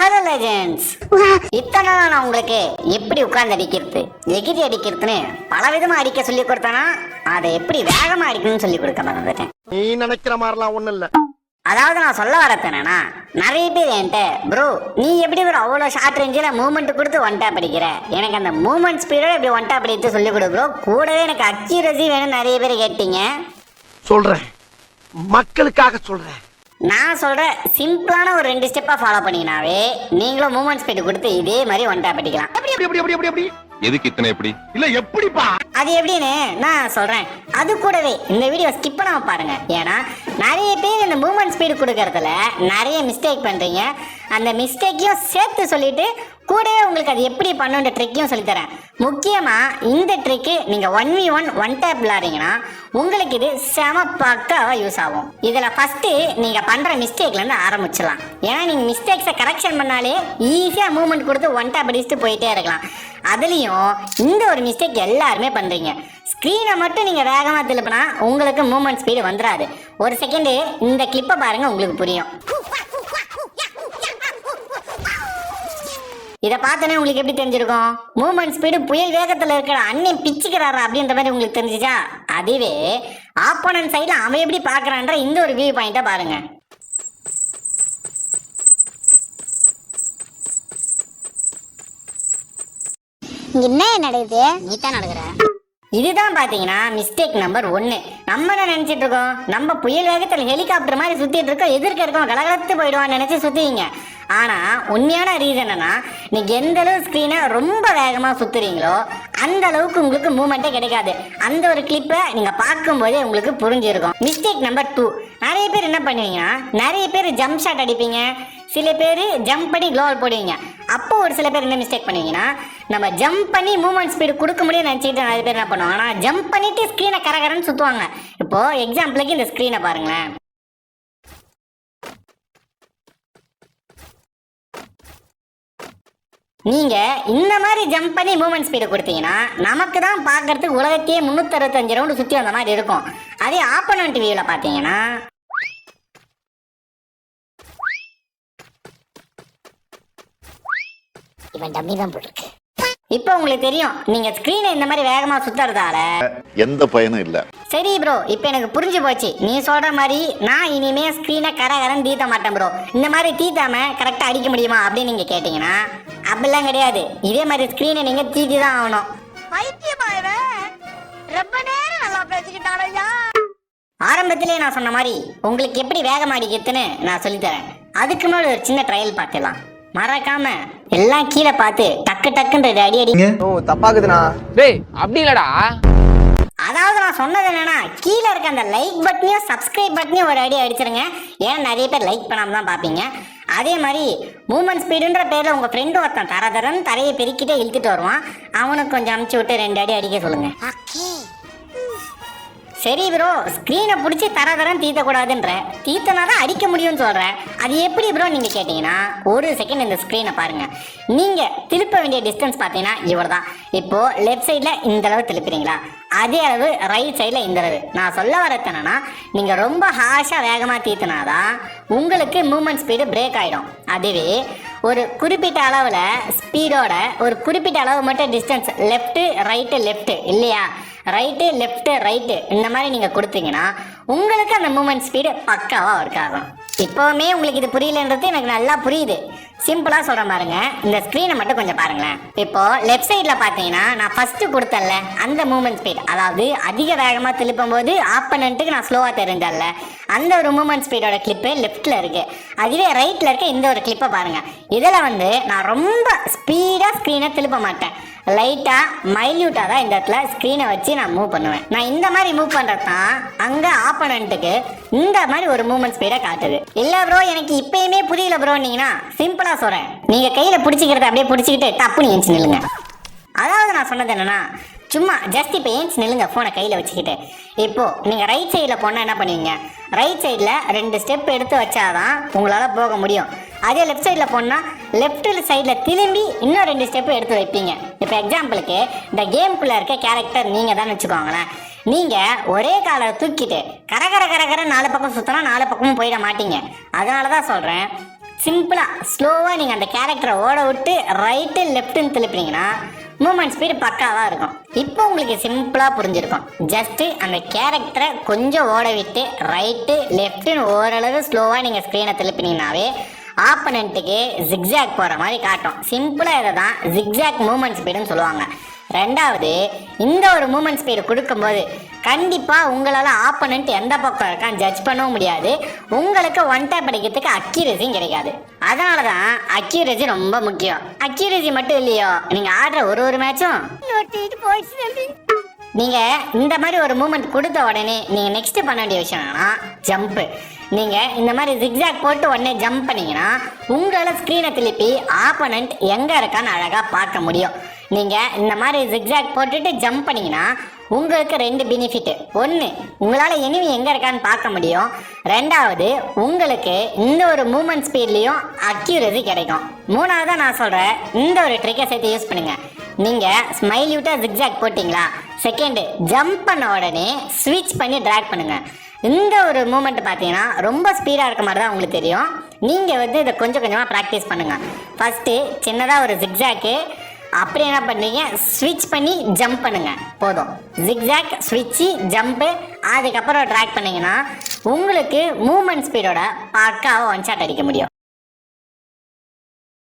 Hello legends, இத்தனை நாள் நான் உங்களுக்கு எப்படி உட்கார்ந்து அடிக்கிறது எகிரி அடிக்கிறதுன்னு பல விதமா அடிக்க சொல்லி கொடுத்தானா அதை எப்படி வேகமா அடிக்கணும்னு சொல்லி கொடுக்க மறந்துட்டேன். நீ நினைக்கிற மாதிரிலாம் ஒண்ணும் இல்ல. அதாவது நான் சொல்ல வரது என்னன்னா, நிறைய பேர் என்கிட்ட ப்ரோ நீ எப்படி ஒரு அவ்வளோ ஷார்ட் ரேஞ்சில் மூவ்மெண்ட் கொடுத்து ஒன் டேப் அடிக்கிற, எனக்கு அந்த மூவ்மெண்ட் ஸ்பீடோட இப்படி ஒன் டேப் அடித்து சொல்லி கொடு ப்ரோ, கூடவே எனக்கு அக்யூரசி வேணும்னு நிறைய பேர் கேட்டீங்க. சொல்றேன், மக்களுக்காக சொல்றேன். நான் சொல்ற சிம்பிளான ஒரு 2 ஸ்டெப்பா ஃபாலோ பண்ணீங்கனாவே நீங்களும் மூவ்மெண்ட் ஸ்பீடு கொடுத்து இதே மாதிரி ஒன் டேப் அடிக்கலாம். எதுக்கு இத்தனை எப்படி இல்ல எப்படிப்பா அது எப்படின்னு நான் சொல்றேன். அது கூடவே இந்த வீடியோ ஸ்கிப் பண்ணாம பாருங்க. ஏன்னா நிறைய பேர் இந்த மூவ்மெண்ட் ஸ்பீடு கொடுக்கறதுல நிறைய மிஸ்டேக் பண்றீங்க. அந்த மிஸ்டேக்கையும் சேர்த்து சொல்லிட்டு கூடவே உங்களுக்கு அது எப்படி பண்ணுன்ற ட்ரிக்கையும் சொல்லித்தரேன். முக்கியமா இந்த ட்ரிக்கு நீங்க 1v1 ஒன் டேப் விளையாடுறீங்கன்னா உங்களுக்கு இது செம பக்காவா யூஸ் ஆகும். இதுல ஃபர்ஸ்ட் நீங்க பண்ற மிஸ்டேக்ல இருந்து ஆரம்பிச்சிடலாம். ஏன்னா நீங்க மிஸ்டேக்ஸை கரெக்ஷன் பண்ணாலே ஈஸியா மூவ்மெண்ட் கொடுத்து ஒன் டேப் அடிச்சுட்டு போயிட்டே இருக்கலாம். அதுலயும் இந்த ஒரு மிஸ்டேக் எல்லாருமே பண்றீங்க. ஸ்கிரீனை மட்டும் நீங்க வேகமா திருப்பினா உங்களுக்கு மூவ்மெண்ட் ஸ்பீடு வந்துடாது. ஒரு செகண்ட் இந்த கிளிப்பை பாருங்க, உங்களுக்கு புரியும். இதை பார்த்தோன்னே உங்களுக்கு எப்படி தெரிஞ்சிருக்கும்? மூவ்மெண்ட் ஸ்பீடு புயல் வேகத்தில் இருக்கிற அண்ணன் பிச்சுக்கிறாரா அப்படின்ற மாதிரி உங்களுக்கு தெரிஞ்சிச்சா? அதுவே ஆப்போனன்ட் சைடில் அவன் எப்படி பார்க்குறான்ற இந்த ஒரு வியூ பாயிண்ட்டை பாருங்க. என்ன நடக்குது? நீ தான் நடக்கிற. இதுதான் பாத்தீங்கன்னா மிஸ்டேக் நம்பர் 1. நம்ம என்ன நினைச்சிட்டு இருக்கோம், நம்ம புயல் வேகத்தில் ஹெலிகாப்டர் மாதிரி சுத்திட்டு இருக்கோம், எதிர்க்க இருக்கோம் கலகலத்து போயிடுவான்னு நினைச்சு சுத்துவீங்க. ஆனா உண்மையான ரீசன் என்னன்னா, நீங்க எந்த அளவு ஸ்கிரீனை ரொம்ப வேகமா சுத்துறீங்களோ அந்த அளவுக்கு உங்களுக்கு மூவ்மெண்ட்டே கிடைக்காது. அந்த ஒரு கிளிப்பை நீங்க பார்க்கும் போதே உங்களுக்கு புரிஞ்சிருக்கும். மிஸ்டேக் நம்பர் 2, நிறைய பேர் என்ன பண்ணுவீங்கன்னா, நிறைய பேர் ஜம்ப் ஷாட் அடிப்பீங்க, சில பேர் ஜம்ப் பண்ணி க்ளோவல் போடுவீங்க. அப்போ ஒரு சில பேர் என்ன மிஸ்டேக் பண்ணுவீங்கன்னா, நம்ம ஜம்ப் பண்ணி மூவ்மெண்ட் ஸ்பீடு கொடுக்க முடியும்னு நினச்சிக்கிட்டு நிறைய பேர் என்ன பண்ணுவாங்க, ஆனால் ஜம்ப் பண்ணிட்டு ஸ்க்ரீனை கரகரன்னு சுற்றுவாங்க. இப்போ எக்ஸாம்பிளுக்கு இந்த ஸ்க்ரீனை பாருங்களேன். நீங்க இந்த மாதிரி ஜம்ப் பண்ணி மூவ்மெண்ட் ஸ்பீடு கொடுத்தீங்கன்னா நமக்கு தான் பார்க்கறதுக்கு உலகத்தையே 365 ரவுண்டு சுற்றி வந்த மாதிரி இருக்கும். அதே ஆப்போனன்ட் வியூல பார்த்தீங்கன்னா இவன் டம்மி தான் போட்டிருக்கு. இப்போ உங்களுக்கு தெரியும், நீங்க ஸ்கிரீனை இந்த மாதிரி வேகமா சுத்துறதால எந்த பயனும் இல்ல. சரி ப்ரோ, இப்போ எனக்கு புரிஞ்சு போச்சு. நீ சொல்ற மாதிரி நான் இனிமே ஸ்கிரீனை கரகரன்னு தீத்த மாட்டேன் ப்ரோ, இந்த மாதிரி தீத்தாம கரெக்டா அடிக்க முடியுமா அப்படின்னு நீங்க கேட்டீங்கன்னா அப்படிலாம் கிடையாது. இதே மாதிரி ஸ்கிரீனை நீங்க தீத்தி தான் ஆகணும். ஆரம்பத்திலே நான் சொன்ன மாதிரி உங்களுக்கு எப்படி வேகமா அடிக்கிறதுன்னு நான் சொல்லித்தரேன். அதுக்கு மேல ஒரு சின்ன ட்ரையல் பார்த்துலாம். மறக்காம எல்லாம் கீழே பார்த்து டக்கு டக்குன்ற அடி அடி. தப்பாக்குதுண்ணா. டேய் அப்படி இல்லடா. அதாவது நான் சொன்னது என்னன்னா, கீழே இருக்க அந்த லைக் பட்டனையும் சப்ஸ்கிரைப் பட்டனையும் ஒரு அடி அடிச்சிருங்க. ஏன்னா நிறைய பேர் லைக் பண்ணாம தான் பார்ப்பீங்க. அதே மாதிரி மூவ்மெண்ட் ஸ்பீடுன்ற பேரில் உங்கள் ஃப்ரெண்டு ஒருத்தன் தரன்னு தரையை பெருக்கிட்டே இழுத்துட்டு வருவான். அவனுக்கு கொஞ்சம் அமுச்சு விட்டு 2 அடி அடிக்க சொல்லுங்க. சரி ப்ரோ, ஸ்க்ரீனை பிடிச்சி தரன்னு தீத்தக்கூடாதுன்ற, தீத்தனா தான் அடிக்க முடியும்னு சொல்கிறேன். அது எப்படி ப்ரோ நீங்கள் கேட்டிங்கன்னா, ஒரு செகண்ட் இந்த ஸ்க்ரீனை பாருங்கள். நீங்கள் திருப்ப வேண்டிய டிஸ்டன்ஸ் பார்த்தீங்கன்னா இவ்வளோ தான். இப்போது லெஃப்ட் சைடில் இந்த அளவு திருப்புறீங்களா, அதே அளவு ரைட் சைடில் இந்த அளவு. நான் சொல்ல வரது என்னன்னா, நீங்கள் ரொம்ப ஹாஷாக வேகமாக தீத்தினாதான் உங்களுக்கு மூவ்மெண்ட் ஸ்பீடு பிரேக் ஆகிடும். அதுவே ஒரு குறிப்பிட்ட அளவில் ஸ்பீடோட ஒரு குறிப்பிட்ட அளவு மட்டும் டிஸ்டன்ஸ் லெஃப்ட்டு ரைட்டு லெஃப்ட்டு இல்லையா, ரைட்டு லெஃப்ட்டு ரைட்டு இந்த மாதிரி நீங்கள் கொடுத்தீங்கன்னா உங்களுக்கு அந்த மூவ்மெண்ட் ஸ்பீடு பக்காவாக ஒர்க் ஆகும். இப்போவுமே உங்களுக்கு இது புரியலன்றது எனக்கு நல்லா புரியுது. சிம்பிளாக சொல்கிற பாருங்க, இந்த ஸ்க்ரீனை மட்டும் கொஞ்சம் பாருங்களேன். இப்போது லெஃப்ட் சைடில் பார்த்தீங்கன்னா நான் ஃபஸ்ட்டு கொடுத்தல அந்த மூவ்மெண்ட் ஸ்பீட், அதாவது அதிக வேகமாக திருப்பும் போது ஆப்பனண்ட்டுக்கு நான் ஸ்லோவாக தெரிஞ்சல அந்த ஒரு மூவ்மெண்ட் ஸ்பீடோட கிளிப்பு லெஃப்ட்டில் இருக்குது. அதுவே ரைட்டில் இருக்க இந்த ஒரு கிளிப்பை பாருங்கள். இதில் நான் ரொம்ப ஸ்பீடாக ஸ்க்ரீனை திருப்ப மாட்டேன், லைட்டாக மைல்யூட்டாக தான் இந்த இடத்துல ஸ்க்ரீனை வச்சு நான் மூவ் பண்ணுவேன். நான் இந்த மாதிரி மூவ் பண்ணுறது தான் அங்கே ஆப்பனண்ட்டுக்கு இந்த மாதிரி ஒரு மூவ்மெண்ட் ஸ்பீடை காட்டுது. இல்லை ப்ரோ எனக்கு இப்பயுமே புரியல ப்ரோன்னீங்கன்னா சிம்பிளாக சொல்கிறேன், நீங்கள் கையில் பிடிச்சிக்கிறத அப்படியே பிடிச்சிக்கிட்டு டப்புன்னு ஏஞ்சி நில்லுங்க. அதாவது நான் சொன்னது என்னன்னா, சும்மா ஜஸ்ட் இப்போ ஏஞ்சி நில்லுங்க ஃபோனை கையில் வச்சுக்கிட்டு. இப்போது நீங்கள் ரைட் சைடில் போனால் என்ன பண்ணுவீங்க, ரைட் சைடில் 2 ஸ்டெப் எடுத்து வச்சாதான் உங்களால் போக முடியும். அதே லெஃப்ட் சைடில் போனால் லெஃப்ட் சைடில் திரும்பி இன்னும் 2 ஸ்டெப்பு எடுத்து வைப்பீங்க. இப்போ எக்ஸாம்பிளுக்கு இந்த கேமுக்குள்ளே இருக்க கேரக்டர் நீங்கள் தான் வச்சுக்கோங்களேன். நீங்கள் ஒரே காலை தூக்கிட்டு கரகர 4 பக்கம் சுற்றினா 4 பக்கமும் போயிட மாட்டீங்க. அதனால தான் சொல்கிறேன், சிம்பிளா ஸ்லோவா நீங்க அந்த கேரக்டரை ஓட விட்டு ரைட்டு லெஃப்ட்னு திருப்பினீங்கன்னா மூமெண்ட் ஸ்பீடு பக்காவா இருக்கும். இப்போ உங்களுக்கு சிம்பிளா புரிஞ்சிருக்கும். ஜஸ்ட் அந்த கேரக்டரை கொஞ்சம் ஓட விட்டு ரைட்டு லெஃப்ட்னு ஓரளவு ஸ்லோவா நீங்க ஸ்கிரீனை திருப்பினீங்கன்னாவே ஆப்பனண்ட்டுக்கு ஜிக்ஜாக் போற மாதிரி காட்டும். சிம்பிளா இதை தான் ஜிக்ஜாக் மூமெண்ட் ஸ்பீடுன்னு சொல்லுவாங்க. ரெண்டாவது, இந்த ஒரு மூமெண்ட் ஸ்பீடு கொடுக்கும்போது கண்டிப்பா உங்களால ஆப்பனண்ட் எந்த பக்கம் இருக்கான்னு ஜட்ஜ் பண்ணவும் முடியாது. உங்களுக்கு ஒன் டேப் அடிக்கிறதுக்கு அக்யூரசியும் கிடைக்காது. அதனால தான் அக்யூரசி ரொம்ப முக்கியம். அக்யூரசி மட்டும் இல்லையோ, நீங்க ஆடுற ஒரு மேட்சும் நீங்க இந்த மாதிரி ஒரு மூமெண்ட் கொடுத்த உடனே நீங்க நெக்ஸ்ட் பண்ண வேண்டிய விஷயம் என்னன்னா ஜம்ப். நீங்க இந்த மாதிரி ஜிக்ஜாக் போட்டு உடனே ஜம்ப் பண்ணீங்கன்னா உங்களால ஸ்கிரீனை திருப்பி ஆப்பனண்ட் எங்க இருக்கான்னு அழகா பார்க்க முடியும். நீங்க இந்த மாதிரி ஜிக்ஜாக் போட்டுட்டு ஜம்ப் பண்ணீங்கன்னா உங்களுக்கு ரெண்டு பெனிஃபிட். ஒன்று, உங்களால் எனிமி எங்கே இருக்கான்னு பார்க்க முடியும். ரெண்டாவது, உங்களுக்கு இந்த ஒரு மூமெண்ட் ஸ்பீட்லேயும் அக்யூரசி கிடைக்கும். மூணாவதாக நான் சொல்கிறேன், இந்த ஒரு ட்ரிக்கை சேர்த்து யூஸ் பண்ணுங்க. நீங்கள் ஸ்மைல்யூட்டாக ஜிக்ஜாக் போட்டிங்களா, செகண்டு ஜம்ப் பண்ண உடனே ஸ்விட்ச் பண்ணி ட்ராக் பண்ணுங்கள். இந்த ஒரு மூமெண்ட் பார்த்தீங்கன்னா ரொம்ப ஸ்பீடாக இருக்க மாதிரி தான் உங்களுக்கு தெரியும். நீங்கள் வந்து இதை கொஞ்சம் கொஞ்சமாக ப்ராக்டிஸ் பண்ணுங்கள். ஃபஸ்ட்டு சின்னதாக ஒரு ஜிக்ஜாக்கு, அப்படி என்ன பண்ணுறீங்க, ஸ்விட்ச் பண்ணி ஜம்ப் பண்ணுங்க போதும். ஜிக்ஜாக், ஸ்விட்சு, ஜம்ப்பு, அதுக்கப்புறம் ட்ராக் பண்ணிங்கன்னா உங்களுக்கு மூமெண்ட் ஸ்பீடோட பக்காவாக ஒன் ஷாட் அடிக்க முடியும்.